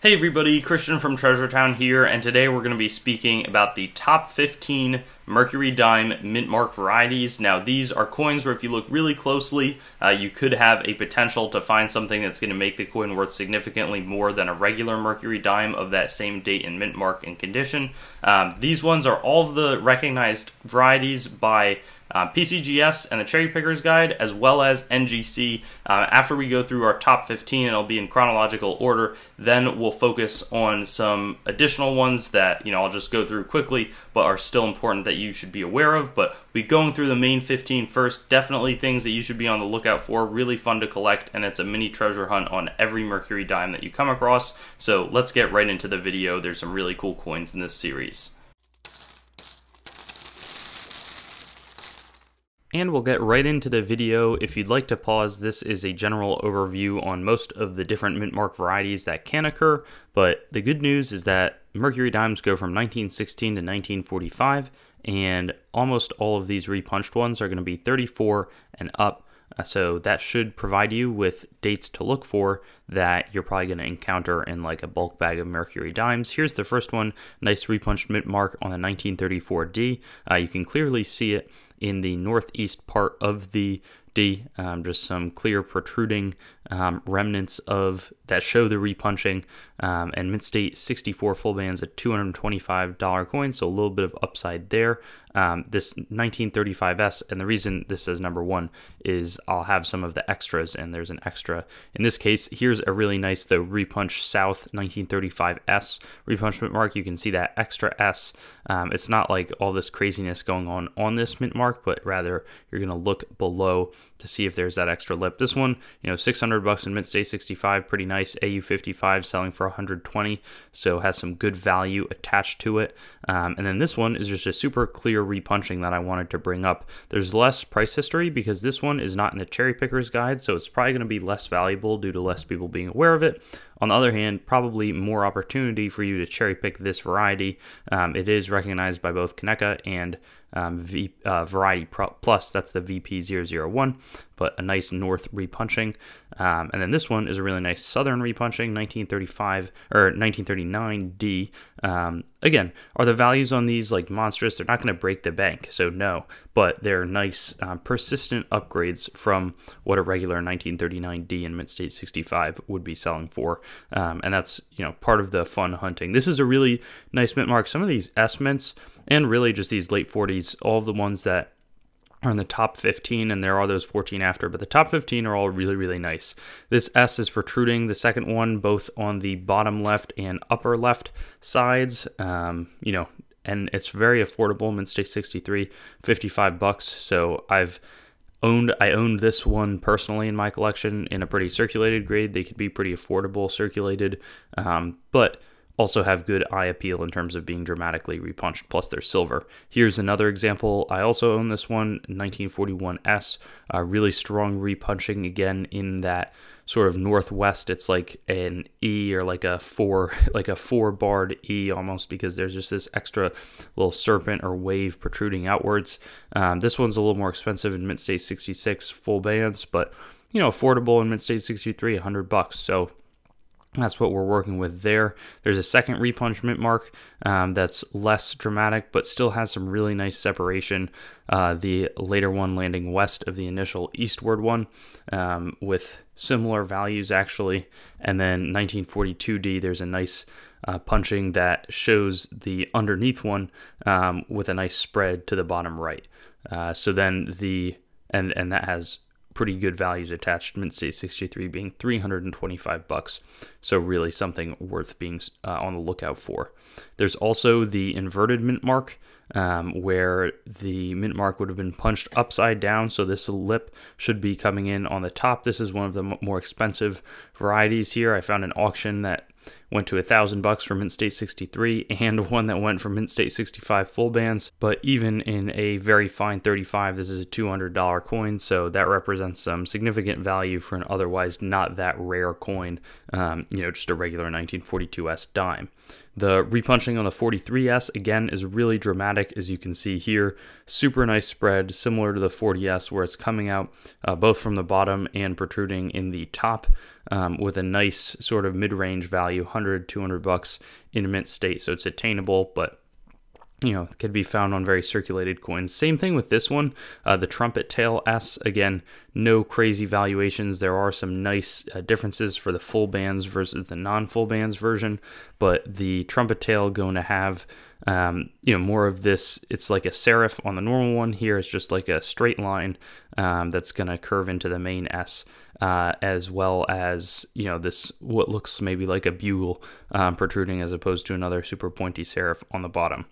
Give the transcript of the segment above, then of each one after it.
Hey everybody, Christian from Treasure Town here, and today we're going to be speaking about the top 15 Mercury Dime Mintmark varieties. Now these are coins where if you look really closely, you could have a potential to find something that's going to make the coin worth significantly more than a regular Mercury Dime of that same date and mint mark and condition. These ones are all of the recognized varieties by PCGS and the Cherry Pickers Guide, as well as NGC. After we go through our top 15, it'll be in chronological order, then we'll focus on some additional ones that, I'll just go through quickly, but are still important that you should be aware of. But we going through the main 15 first, definitely things that you should be on the lookout for, really fun to collect, and it's a mini treasure hunt on every Mercury Dime that you come across. So let's get right into the video. There's some really cool coins in this series. And we'll get right into the video. If you'd like to pause, this is a general overview on most of the different mint mark varieties that can occur, but the good news is that Mercury Dimes go from 1916 to 1945, and almost all of these repunched ones are going to be 34 and up. So that should provide you with dates to look for that you're probably going to encounter in like a bulk bag of Mercury Dimes. Here's the first one, nice repunched mint mark on the 1934D. You can clearly see it in the northeast part of the D, just some clear protruding remnants of that show the repunching, and mint state 64 full bands at $225 coin, so a little bit of upside there. This 1935S, and the reason this says number one is I'll have some of the extras, and there's an extra in this case. Here's a really nice though repunch South 1935S repunch mint mark. You can see that extra S. It's not like all this craziness going on this mint mark, but rather you're going to look below to see if there's that extra lip. This one, $600 in mint state 65, pretty nice. AU 55 selling for 120, so has some good value attached to it. And then this one is just a super clear repunching that I wanted to bring up. There's less price history because this one is not in the Cherry Pickers Guide, so it's probably going to be less valuable due to less people being aware of it. On the other hand, probably more opportunity for you to cherry pick this variety. It is recognized by both Kaneka and Variety Plus, that's the VP001, but a nice north repunching. And then this one is a really nice southern repunching, 1935 or 1939D. Again, are the values on these like monstrous? They're not going to break the bank, so no, but they're nice persistent upgrades from what a regular 1939D and mint state 65 would be selling for. And that's, part of the fun hunting. This is a really nice mint mark. Some of these S mints, and really just these late 40s, all of the ones that are in the top 15, and there are those 14 after, but the top 15 are all really, really nice. This S is protruding, the second one, both on the bottom left and upper left sides, and it's very affordable. Mint state 63, $55. So I owned this one personally in my collection in a pretty circulated grade. They could be pretty affordable circulated, but also have good eye appeal in terms of being dramatically repunched, plus they're silver. Here's another example. I also own this one, 1941S, really strong repunching again in that sort of northwest. It's like an E or like a four barred E almost, because there's just this extra little serpent or wave protruding outwards. This one's a little more expensive in mint state 66 full bands, but affordable in mint state 63, $100. So that's what we're working with there. There's a second repunch mint mark that's less dramatic, but still has some really nice separation. The later one landing west of the initial eastward one, with similar values actually. And then 1942D, there's a nice punching that shows the underneath one with a nice spread to the bottom right. So then and that has pretty good values attached, mint state 63 being $325, so really something worth being on the lookout for. There's also the inverted mint mark, where the mint mark would have been punched upside down, so this lip should be coming in on the top. This is one of the more expensive varieties here. I found an auction that went to $1,000 for mint state 63 and one that went for mint state 65 full bands. But even in a very fine 35, this is a $200 coin, so that represents some significant value for an otherwise not that rare coin, just a regular 1942S dime. The repunching on the 43S, again, is really dramatic, as you can see here. Super nice spread, similar to the 40S, where it's coming out both from the bottom and protruding in the top, with a nice sort of mid-range value, 100, 200 bucks in mint state. So it's attainable, but it could be found on very circulated coins. Same thing with this one, the Trumpet Tail S. Again, no crazy valuations. There are some nice differences for the full bands versus the non-full bands version, but the Trumpet Tail going to have more of this. It's like a serif on the normal one. Here it's just like a straight line that's going to curve into the main S, as well as this what looks maybe like a bugle protruding, as opposed to another super pointy serif on the bottom.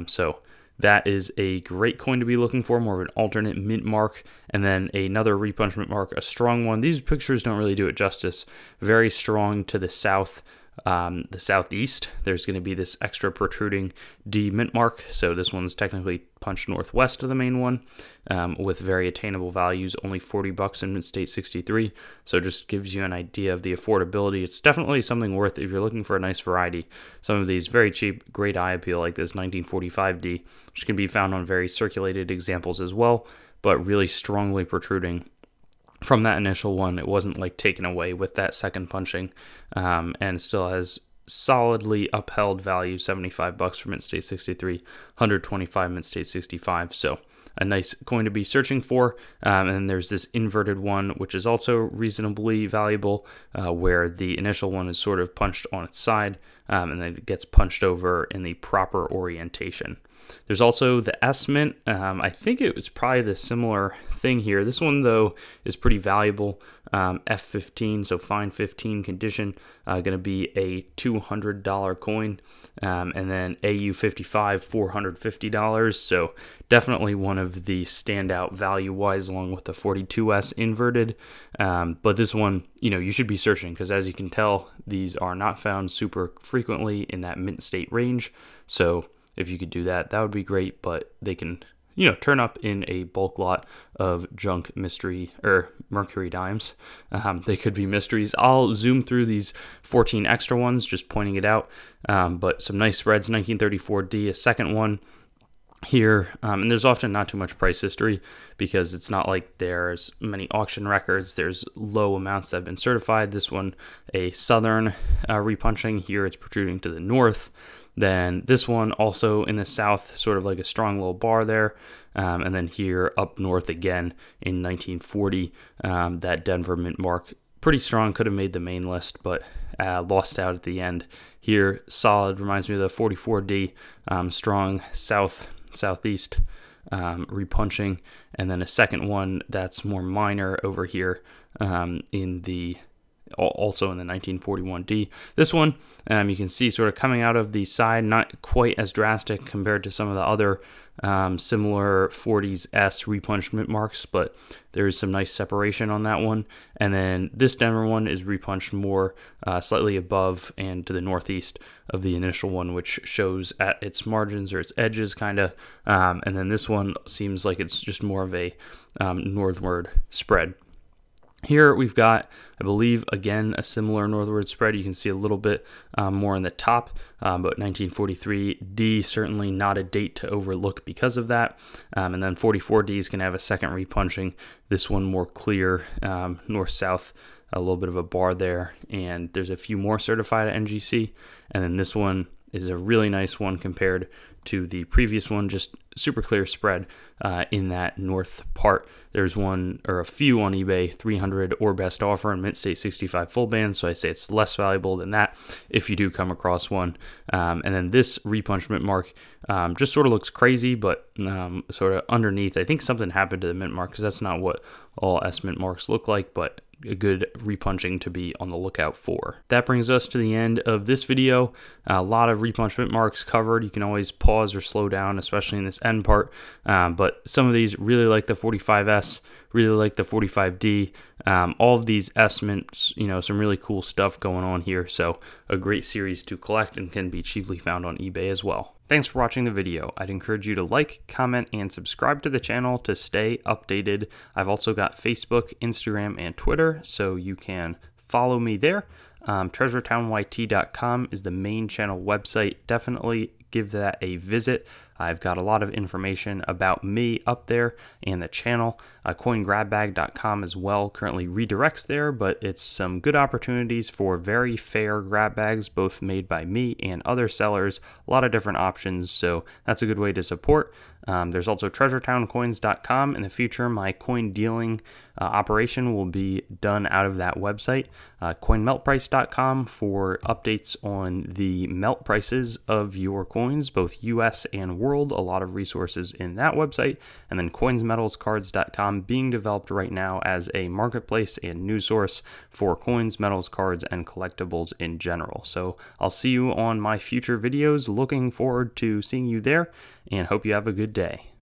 So that is a great coin to be looking for, more of an alternate Mintmark. And then another repunch Mintmark, a strong one. These pictures don't really do it justice. Very strong to the south. The southeast, there's going to be this extra protruding D Mintmark. So this one's technically punched northwest of the main one, with very attainable values, only 40 bucks in mint state 63. So it just gives you an idea of the affordability. It's definitely something worth if you're looking for a nice variety. Some of these very cheap, great eye appeal, like this 1945D, which can be found on very circulated examples as well, but really strongly protruding from that initial one. It wasn't like taken away with that second punching, and still has solidly upheld value, 75 bucks for mint state 63, 125 mint state 65. So a nice coin to be searching for. And then there's this inverted one, which is also reasonably valuable, where the initial one is sort of punched on its side, and then it gets punched over in the proper orientation. There's also the S Mint. I think it was probably the similar thing here. This one, though, is pretty valuable. F15, so fine 15 condition, going to be a $200 coin. And then AU55, $450. So definitely one of the standout value-wise, along with the 42S inverted. But this one, you should be searching, because as you can tell, these are not found super frequently in that mint state range. So if you could do that, that would be great, but they can, turn up in a bulk lot of junk mystery or Mercury Dimes. They could be mysteries. I'll zoom through these 14 extra ones, just pointing it out. But some nice spreads, 1934D, a second one here. And there's often not too much price history, because it's not like there's many auction records. There's low amounts that have been certified. This one, a southern repunching. Here it's protruding to the north. Then this one also in the south, sort of like a strong little bar there. And then here up north again in 1940, that Denver Mintmark, pretty strong, could have made the main list, but lost out at the end. Here, solid, reminds me of the 44D, strong southeast repunching. And then a second one that's more minor over here also in the 1941D. This one, you can see sort of coming out of the side, not quite as drastic compared to some of the other similar 40s S repunched Mintmarks, but there's some nice separation on that one. And then this Denver one is repunched more slightly above and to the northeast of the initial one, which shows at its margins or its edges kind of. And then this one seems like it's just more of a northward spread. Here we've got, I believe, again, a similar northward spread. You can see a little bit more in the top, but 1943D, certainly not a date to overlook because of that. And then 44D is going to have a second repunching. This one more clear, north-south, a little bit of a bar there. And there's a few more certified at NGC. And then this one is a really nice one compared to the previous one, just super clear spread in that north part. There's one or a few on eBay, 300 or best offer and mint state 65 full band, so I say it's less valuable than that if you do come across one. And then this repunch Mintmark just sort of looks crazy, but sort of underneath, I think something happened to the Mintmark, because that's not what all S Mintmarks look like, but a good repunching to be on the lookout for. That brings us to the end of this video. A lot of repunch Mintmarks covered. You can always pause or slow down, especially in this end part. But some of these, really like the 45S, really like the 45D. All of these S mints, some really cool stuff going on here. So a great series to collect and can be cheaply found on eBay as well. Thanks for watching the video. I'd encourage you to like, comment, and subscribe to the channel to stay updated. I've also got Facebook, Instagram, and Twitter, so you can follow me there. TreasureTownYT.com is the main channel website. Definitely give that a visit. I've got a lot of information about me up there and the channel. CoinGrabBag.com as well currently redirects there, but it's some good opportunities for very fair grab bags, both made by me and other sellers. A lot of different options, so that's a good way to support. There's also TreasureTownCoins.com. In the future, my coin dealing operation will be done out of that website. CoinMeltPrice.com for updates on the melt prices of your coins, both US and world. A lot of resources in that website. And then CoinsMetalsCards.com being developed right now as a marketplace and news source for coins, metals, cards, and collectibles in general. So I'll see you on my future videos. Looking forward to seeing you there and hope you have a good day.